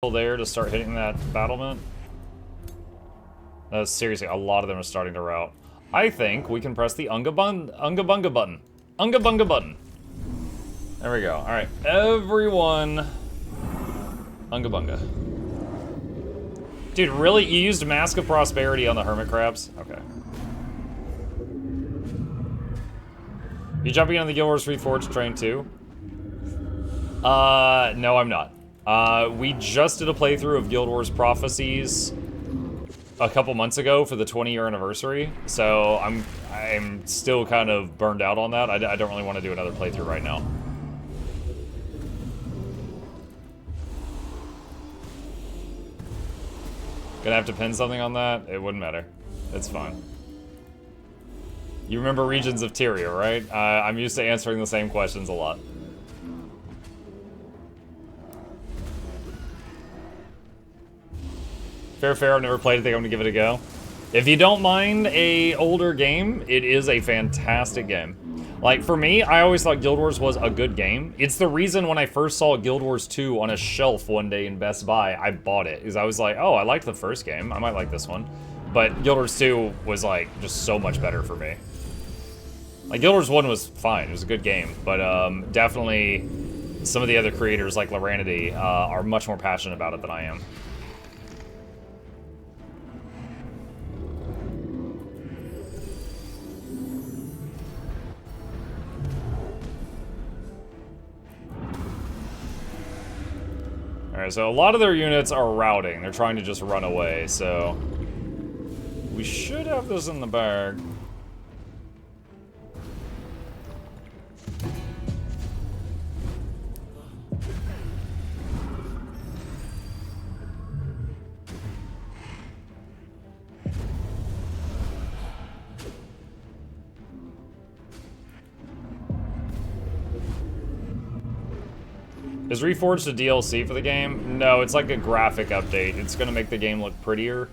there to start hitting that battlement. Seriously, a lot of them are starting to rout. I think we can press the Unga Bunga button. Unga Bunga button. There we go. Alright, everyone. Unga Bunga. Dude, really? You used Mask of Prosperity on the Hermit Crabs? Okay. You jumping on the Guild Wars Reforged train too? No, I'm not. We just did a playthrough of Guild Wars Prophecies a couple months ago for the 20-year anniversary, so I'm still kind of burned out on that. I don't really want to do another playthrough right now. Gonna have to pin something on that? It wouldn't matter. It's fine. You remember Regions of Tyria, right? I'm used to answering the same questions a lot. Fair, I've never played it, I think I'm gonna give it a go. If you don't mind a older game, it is a fantastic game. Like, for me, I always thought Guild Wars was a good game. It's the reason when I first saw Guild Wars 2 on a shelf one day in Best Buy, I bought it. Because I was like, oh, I liked the first game, I might like this one. But Guild Wars 2 was, like, just so much better for me. Like, Guild Wars 1 was fine, it was a good game. But, definitely, some of the other creators, like Loranity, are much more passionate about it than I am. Alright, so a lot of their units are routing. They're trying to just run away, so... we should have this in the bag. Is Reforged a DLC for the game? No, it's like a graphic update. It's gonna make the game look prettier,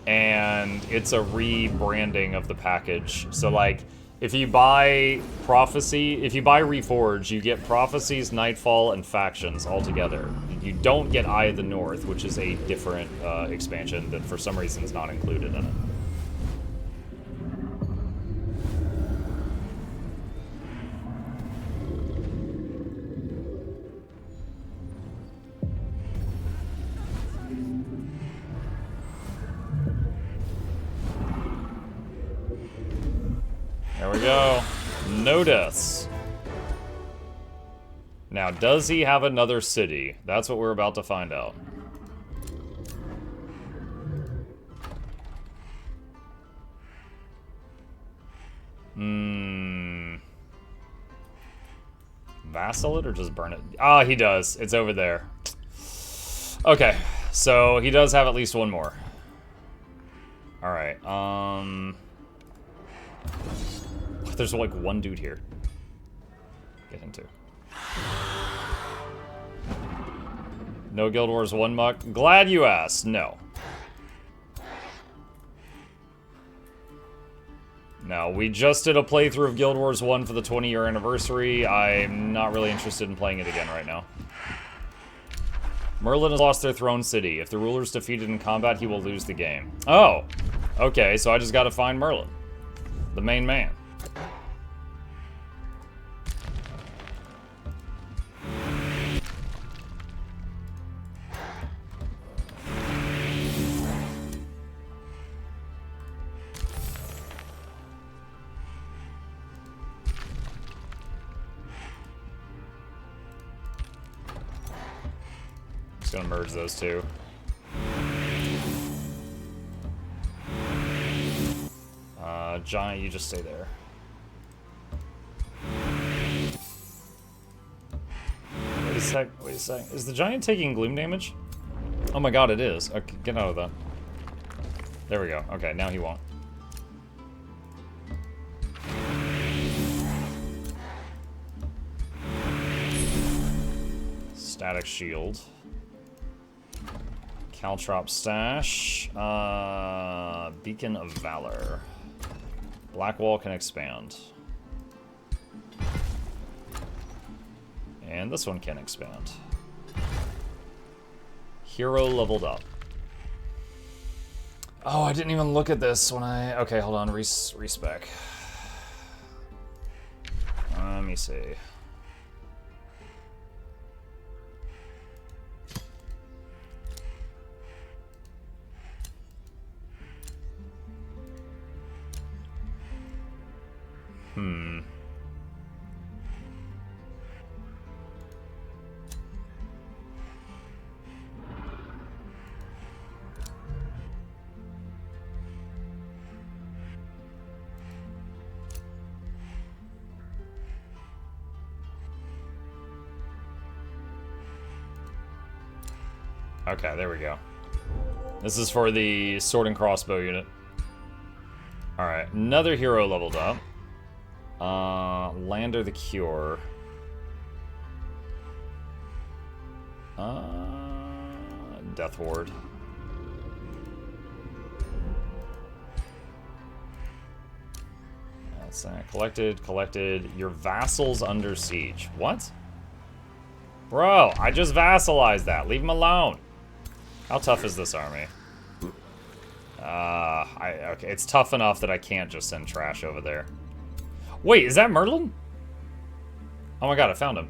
and it's a rebranding of the package. So like, if you buy Prophecy, if you buy Reforged, you get Prophecies, Nightfall, and Factions all together. You don't get Eye of the North, which is a different expansion that for some reason is not included in it. There we go. No deaths. Now, does he have another city? That's what we're about to find out. Vassal it or just burn it? Ah, he does. It's over there. Okay, so he does have at least one more. Alright, there's like one dude here. Get him too. No Guild Wars 1 muck? Glad you asked. No. No, we just did a playthrough of Guild Wars 1 for the 20-year anniversary. I'm not really interested in playing it again right now. Merlin has lost their throne city. If the ruler's defeated in combat, he will lose the game. Oh! Okay, so I just gotta find Merlin. The main man. Just gonna merge those two. Giant, you just stay there. Wait a sec. Is the giant taking gloom damage? Oh my god, it is. Okay, get out of that. There we go. Okay, now he won't. Static shield. Caltrop stash. Beacon of Valor. Blackwall can expand. And this one can expand. Hero leveled up. Oh, I didn't even look at this when I... Okay, hold on. Respec. Let me see. Okay, there we go. This is for the sword and crossbow unit. Alright, another hero leveled up. Lander the Cure. Death Ward. That's collected. Your vassal's under siege. What? Bro, I just vassalized that. Leave him alone. How tough is this army? Okay, it's tough enough that I can't just send trash over there. Wait, is that Merlin? Oh my god, I found him.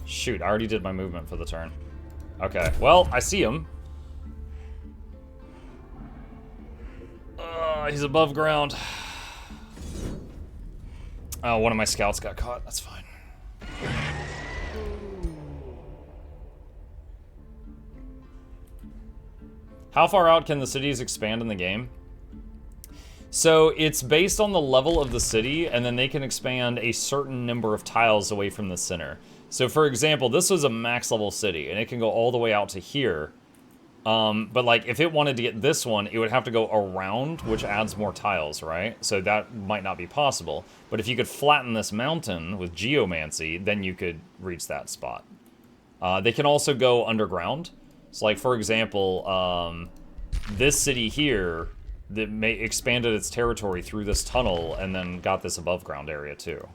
Shoot, I already did my movement for the turn. Okay, well, I see him. He's above ground. Oh, one of my scouts got caught. That's fine. How far out can the cities expand in the game? So it's based on the level of the city, and then they can expand a certain number of tiles away from the center. So for example, this was a max level city, and it can go all the way out to here. But like, if it wanted to get this one, it would have to go around, which adds more tiles, right? So that might not be possible. But if you could flatten this mountain with geomancy, then you could reach that spot. They can also go underground. So like, for example, this city here that expanded its territory through this tunnel and then got this above ground area too.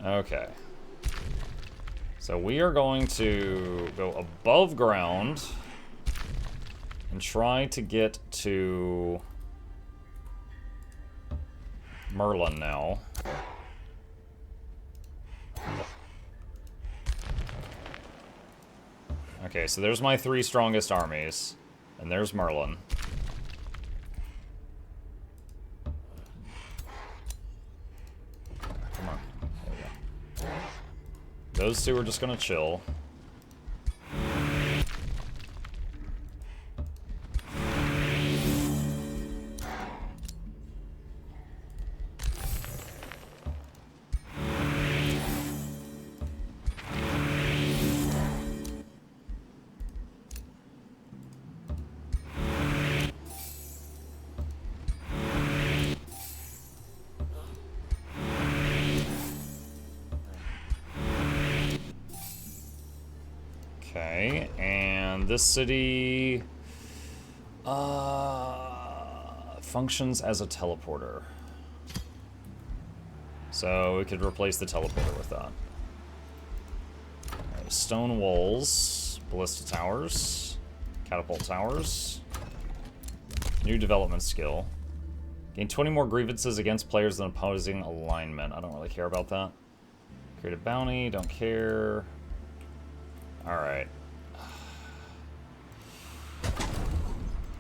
Okay. So we are going to go above ground and try to get to Merlin now. Okay, so there's my 3 strongest armies, and there's Merlin. Come on. There we go. Those 2 are just gonna chill. Okay, and this city functions as a teleporter. So we could replace the teleporter with that. Right, stone walls, ballista towers, catapult towers, new development skill. Gain 20 more grievances against players than opposing alignment. I don't really care about that. Create a bounty, don't care. Alright.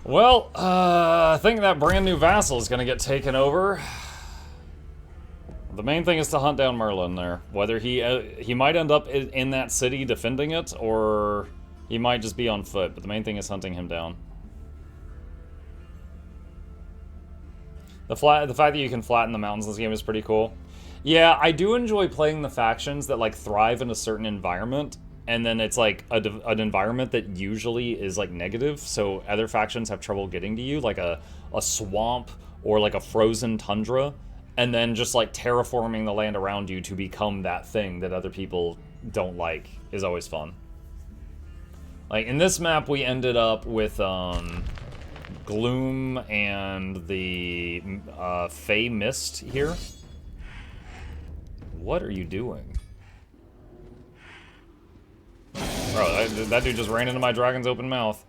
Well, I think that brand new vassal is going to get taken over. The main thing is to hunt down Merlin there. Whether he might end up in that city defending it, or he might just be on foot. But the main thing is hunting him down. The fact that you can flatten the mountains in this game is pretty cool. Yeah, I do enjoy playing the factions that like thrive in a certain environment. And then it's like an environment that usually is like negative, so other factions have trouble getting to you, like a swamp or like a frozen tundra. and then just like terraforming the land around you to become that thing that other people don't like is always fun. Like in this map, we ended up with Gloom and the Fey Mist here. What are you doing? Bro, that dude just ran into my dragon's open mouth.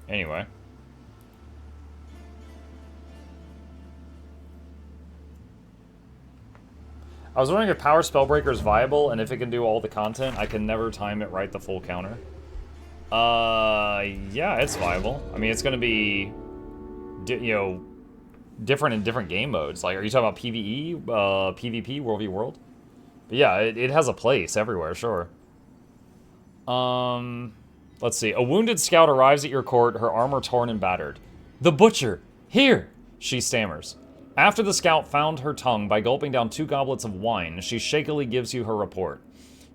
Anyway. I was wondering if Power Spellbreaker is viable, and if it can do all the content. I can never time it right the full counter. Yeah, it's viable. I mean, it's gonna be, you know, different in different game modes. Like, are you talking about PvE, PvP, World v World? But yeah, it has a place everywhere, sure. Let's see. A wounded scout arrives at your court, her armor torn and battered. The butcher! Here! She stammers. After the scout found her tongue by gulping down 2 goblets of wine, she shakily gives you her report.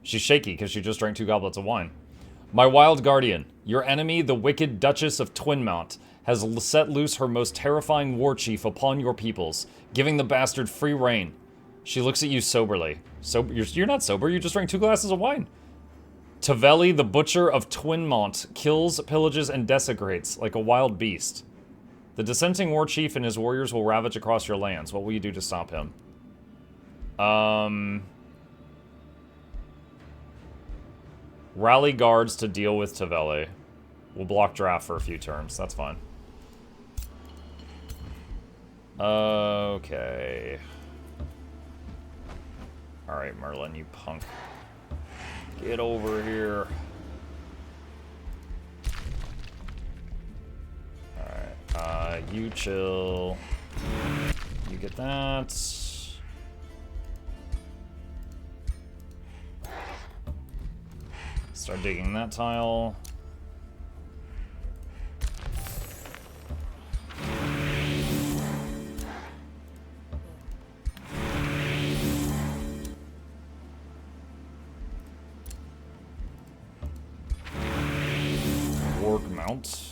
She's shaky because she just drank 2 goblets of wine. My wild guardian, your enemy, the wicked Duchess of Twinmount, has set loose her most terrifying war chief upon your peoples, giving the bastard free rein. She looks at you soberly. You're not sober, you just drank 2 glasses of wine. Tavelli, the butcher of Twinmount, kills, pillages, and desecrates like a wild beast. The dissenting war chief and his warriors will ravage across your lands. What will you do to stop him? Rally guards to deal with Tavelli. We'll block draft for a few turns. That's fine. Okay. Alright, Merlin, you punk. Get over here. Alright, you chill. You get that. Start digging that tile. Orc mount.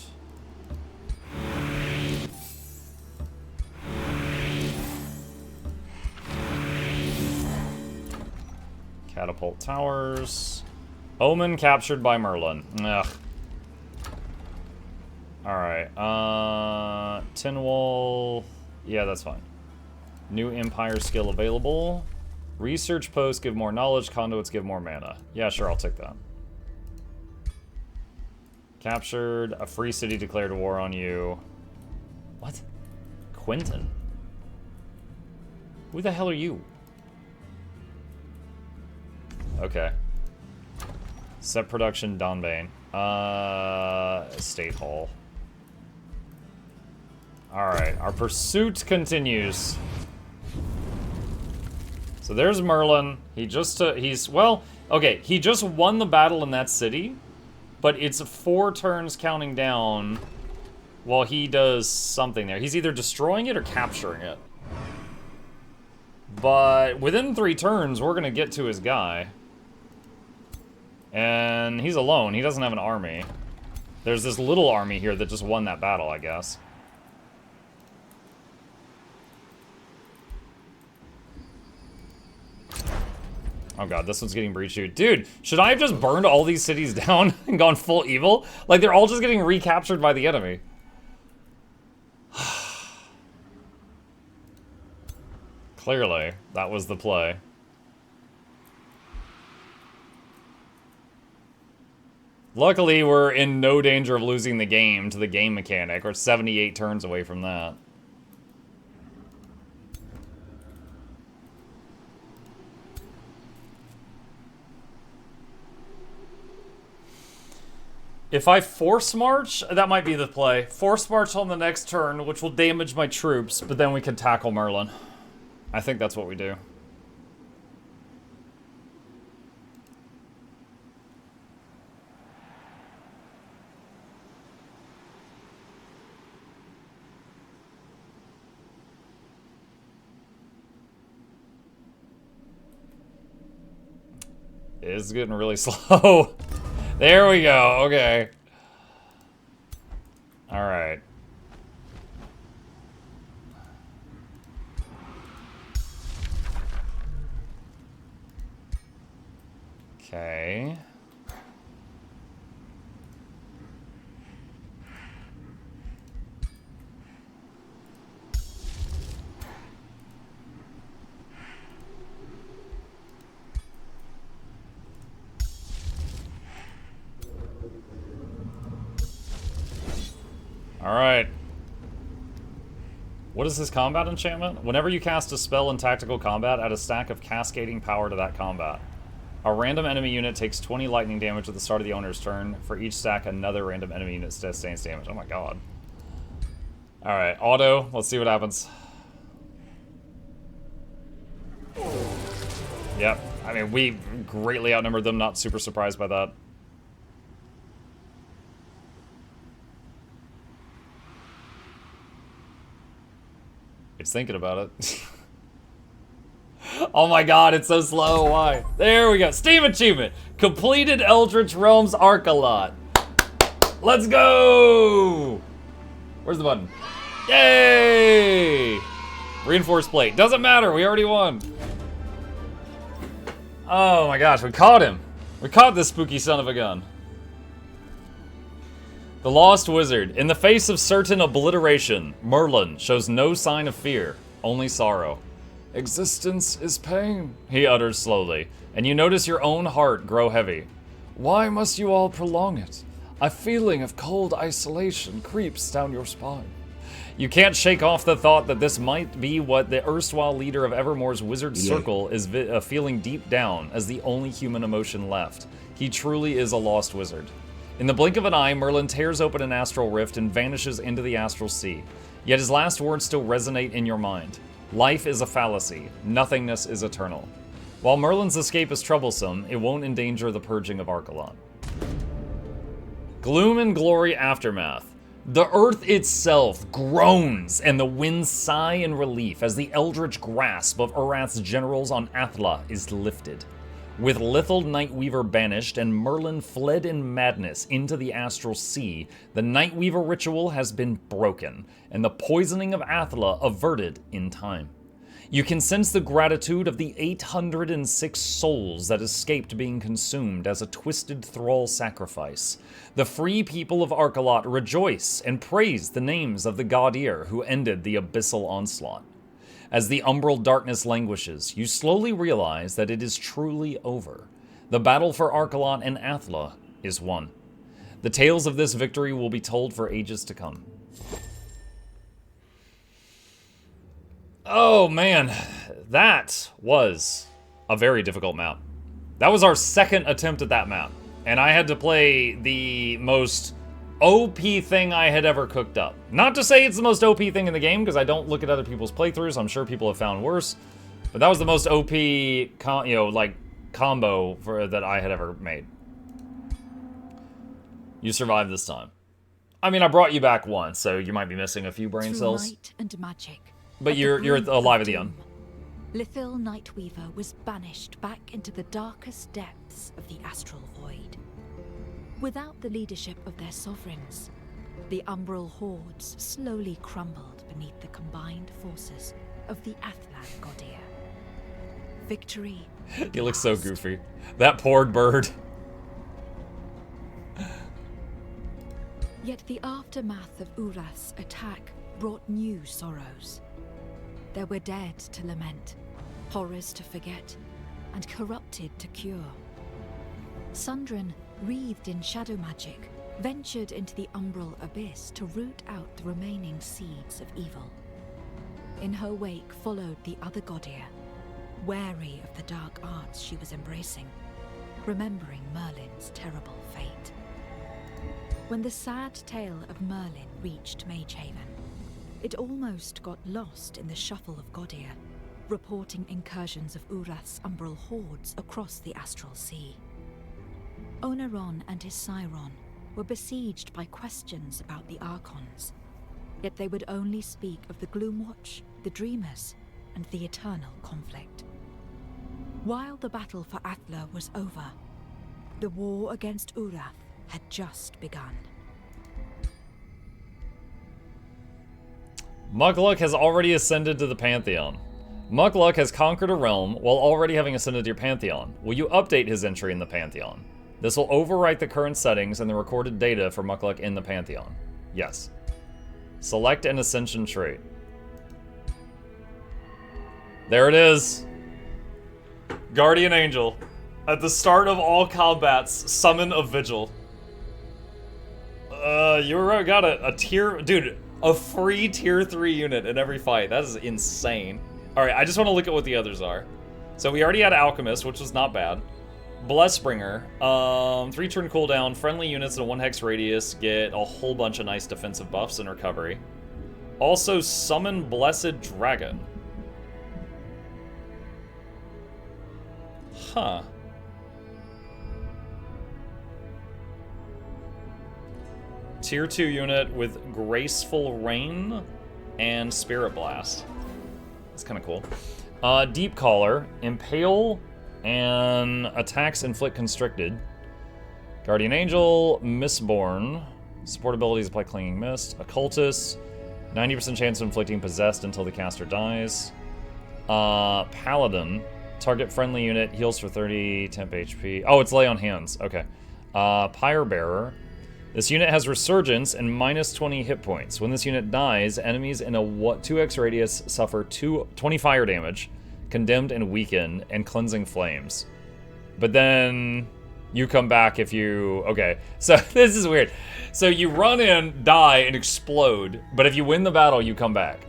Catapult towers. Omen captured by Merlin. Ugh. Alright, Tin Wall. Yeah, that's fine. New Empire skill available. Research posts give more knowledge, conduits give more mana. Yeah, sure, I'll take that. Captured. A free city declared war on you. What? Quentin? Who the hell are you? Okay. Set production, Donbane. State Hall. Alright, our pursuit continues. So there's Merlin. He just, well, okay, he just won the battle in that city, but it's 4 turns counting down while he does something there. He's either destroying it or capturing it. But within 3 turns, we're gonna get to his guy. And he's alone. He doesn't have an army. There's this little army here that just won that battle, I guess. Oh god, this one's getting breached too. Dude, should I have just burned all these cities down and gone full evil? Like, they're all just getting recaptured by the enemy. Clearly, that was the play. Luckily, we're in no danger of losing the game to the game mechanic. We're 78 turns away from that. If I force march, that might be the play. Force march on the next turn, which will damage my troops, but then we can tackle Merlin. I think that's what we do. It's getting really slow. There we go, okay. Alright. Okay. Alright. What is his combat enchantment? Whenever you cast a spell in tactical combat, add a stack of cascading power to that combat. A random enemy unit takes 20 lightning damage at the start of the owner's turn. For each stack, another random enemy unit sustains damage. Oh my god. Alright, auto. Let's see what happens. Yep. I mean, we greatly outnumbered them. Not super surprised by that. It's thinking about it. Oh my god, it's so slow. Why? There we go. Steam achievement. Completed Eldritch Realms Arcalot. Let's go! Where's the button? Yay! Reinforced plate. Doesn't matter. We already won. Oh my gosh, we caught him. We caught this spooky son of a gun. The Lost Wizard. In the face of certain obliteration, Merlin shows no sign of fear, only sorrow. Existence is pain, he utters slowly, and you notice your own heart grow heavy. Why must you all prolong it? A feeling of cold isolation creeps down your spine. You can't shake off the thought that this might be what the erstwhile leader of Evermore's Wizard Circle is feeling deep down as the only human emotion left. He truly is a lost wizard. In the blink of an eye, Merlin tears open an astral rift and vanishes into the astral sea. Yet his last words still resonate in your mind. Life is a fallacy. Nothingness is eternal. While Merlin's escape is troublesome, it won't endanger the purging of Arcalon. Gloom and Glory Aftermath. The earth itself groans, and the winds sigh in relief as the eldritch grasp of Urath's generals on Athla is lifted. With Lithal Nightweaver banished and Merlin fled in madness into the astral sea, the Nightweaver ritual has been broken, and the poisoning of Athla averted in time. You can sense the gratitude of the 806 souls that escaped being consumed as a twisted thrall sacrifice. The free people of Arcalot rejoice and praise the names of the God-Ear who ended the abyssal onslaught. As the umbral darkness languishes, you slowly realize that it is truly over. The battle for Arcalon and Athla is won. The tales of this victory will be told for ages to come. Oh man, that was a very difficult map. That was our second attempt at that map, and I had to play the most OP thing I had ever cooked up. Not to say it's the most OP thing in the game, because I don't look at other people's playthroughs. I'm sure people have found worse, but that was the most OP, combo that I had ever made. You survived this time. I mean, I brought you back once, so you might be missing a few brain cells. Light and magic. But you're alive at the end. Lithil Nightweaver was banished back into the darkest depths of the astral void. Without the leadership of their sovereigns, the umbral hordes slowly crumbled beneath the combined forces of the Athlan God-Ear. Victory. He looks so goofy. That poor bird. Yet the aftermath of Urath's attack brought new sorrows. There were dead to lament, horrors to forget, and corrupted to cure. Sundren, wreathed in shadow magic, ventured into the umbral abyss to root out the remaining seeds of evil. In her wake followed the other God-Ear, wary of the dark arts she was embracing, remembering Merlin's terrible fate. When the sad tale of Merlin reached Magehaven, it almost got lost in the shuffle of God-Ear, reporting incursions of Urath's umbral hordes across the astral sea. Oneron and his Siron were besieged by questions about the Archons, yet they would only speak of the Gloomwatch, the Dreamers, and the eternal conflict. While the battle for Athla was over, the war against Urath had just begun. Mukluk has already ascended to the Pantheon. Mukluk has conquered a realm while already having ascended to your Pantheon. Will you update his entry in the Pantheon? This will overwrite the current settings and the recorded data for Mukluk in the Pantheon. Yes. Select an ascension trait. There it is. Guardian Angel. At the start of all combats, summon a Vigil. You were got a tier... Dude, a free tier 3 unit in every fight. That is insane. Alright, I just want to look at what the others are. So we already had Alchemist, which was not bad. Blessbringer, 3 turn cooldown, friendly units in a 1 hex radius get a whole bunch of nice defensive buffs and recovery. Also, summon Blessed Dragon. Huh. Tier 2 unit with Graceful Rain and Spirit Blast. That's kind of cool. Deep Caller, Impale, and attacks inflict constricted. Guardian Angel, Mistborn. Support abilities apply Clinging Mist. Occultist, 90% chance of inflicting possessed until the caster dies. Paladin, target friendly unit, heals for 30 temp HP. Oh, it's lay on hands. Okay. Pyre Bearer. This unit has Resurgence and minus 20 hit points. When this unit dies, enemies in a 2x radius suffer 20 fire damage, condemned and weaken, and cleansing flames. But then you come back if you... Okay, so this is weird. So you run in, die, and explode, but if you win the battle, you come back.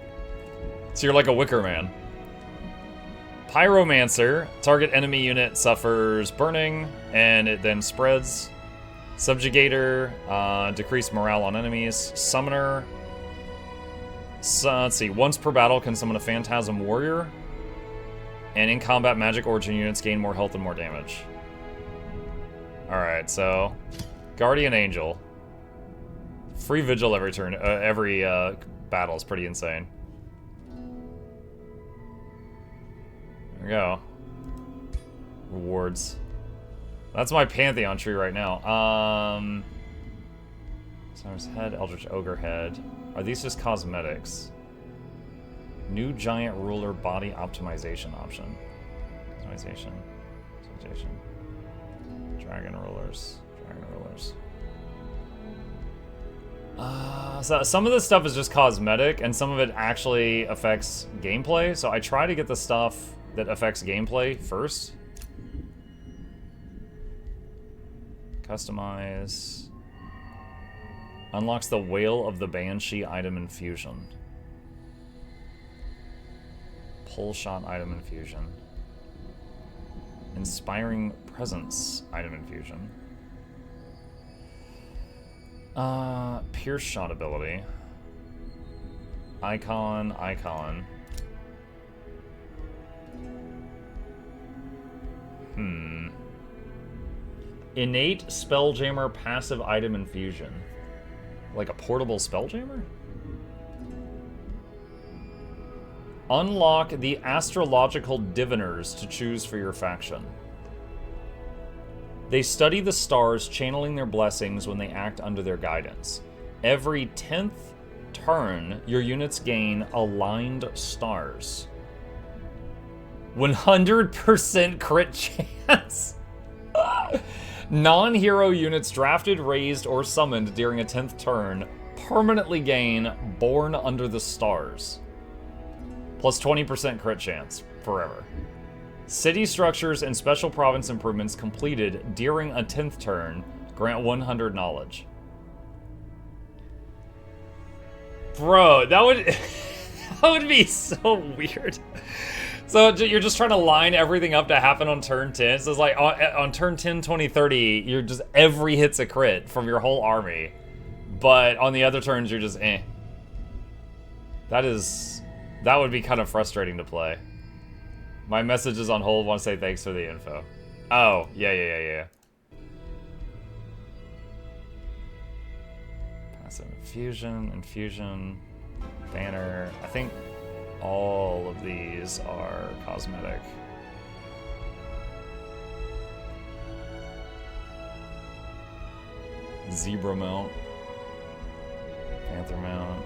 So you're like a Wicker Man. Pyromancer, target enemy unit suffers burning, and it then spreads. Subjugator, decrease morale on enemies. Summoner, let's see, once per battle can summon a Phantasm Warrior. And in combat, magic origin units gain more health and more damage. Alright, so Guardian Angel. Free Vigil every turn, every battle is pretty insane. There we go. Rewards. That's my Pantheon tree right now. Summer's Head, Eldritch Ogre Head. Are these just cosmetics? New Giant Ruler Body Optimization option. Optimization. Dragon Rulers. Dragon Rulers. So some of this stuff is just cosmetic, and some of it actually affects gameplay. So I try to get the stuff that affects gameplay first. Customize. Unlocks the Wail of the Banshee item infusion. Pull shot item infusion. Inspiring presence item infusion. Pierce shot ability. Icon. Innate Spelljammer passive item infusion. Like a portable Spelljammer? Unlock the astrological diviners to choose for your faction. They study the stars, channeling their blessings when they act under their guidance. Every 10th turn, your units gain aligned stars. 100% crit chance. Non-hero units drafted, raised, or summoned during a 10th turn permanently gain Born Under the Stars. Plus 20% crit chance, forever. City structures and special province improvements completed during a 10th turn grant 100 knowledge. Bro, that would that would be so weird. So you're just trying to line everything up to happen on turn 10. So it's like on turn 10, 20, 30, you're just every hit's a crit from your whole army. But on the other turns, you're just eh. That would be kind of frustrating to play. My message is on hold. Want to say thanks for the info. Oh, yeah. Passive infusion, banner. I think all of these are cosmetic. Zebra mount. Panther mount.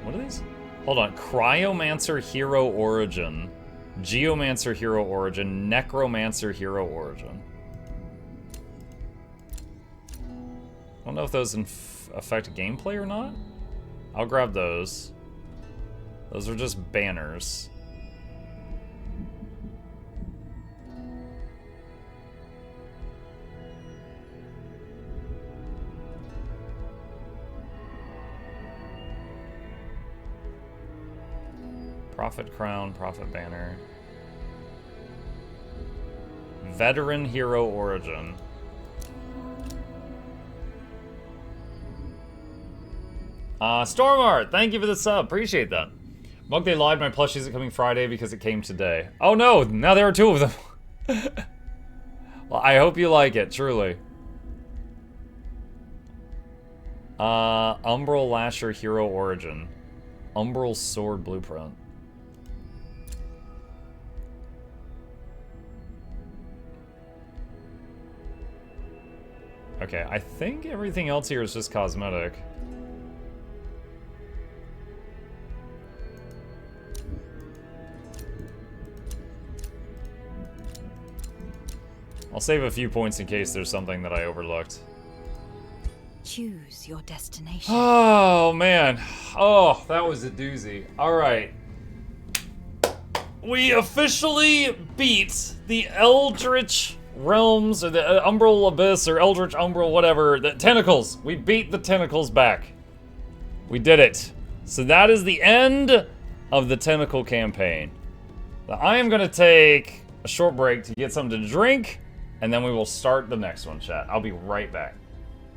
What are these? Hold on. Cryomancer Hero Origin. Geomancer Hero Origin. Necromancer Hero Origin. I don't know if those affect gameplay or not. I'll grab those. Those are just banners. Prophet Crown, Prophet Banner. Veteran Hero Origin. Stormart, thank you for the sub. Appreciate that. Mug, they lied. My plushie isn't coming Friday because it came today. Oh no, now there are two of them. Well, I hope you like it, truly. Umbral Lasher Hero Origin. Umbral Sword Blueprint. Okay, I think everything else here is just cosmetic. I'll save a few points in case there's something that I overlooked. Choose your destination. Oh, man. Oh, that was a doozy. All right. We officially beat the Eldritch Realms, or the Umbral Abyss, or Eldritch Umbral, whatever. The tentacles. We beat the tentacles back. We did it. So that is the end of the tentacle campaign. Now, I am going to take a short break to get something to drink, and then we will start the next one, chat. I'll be right back.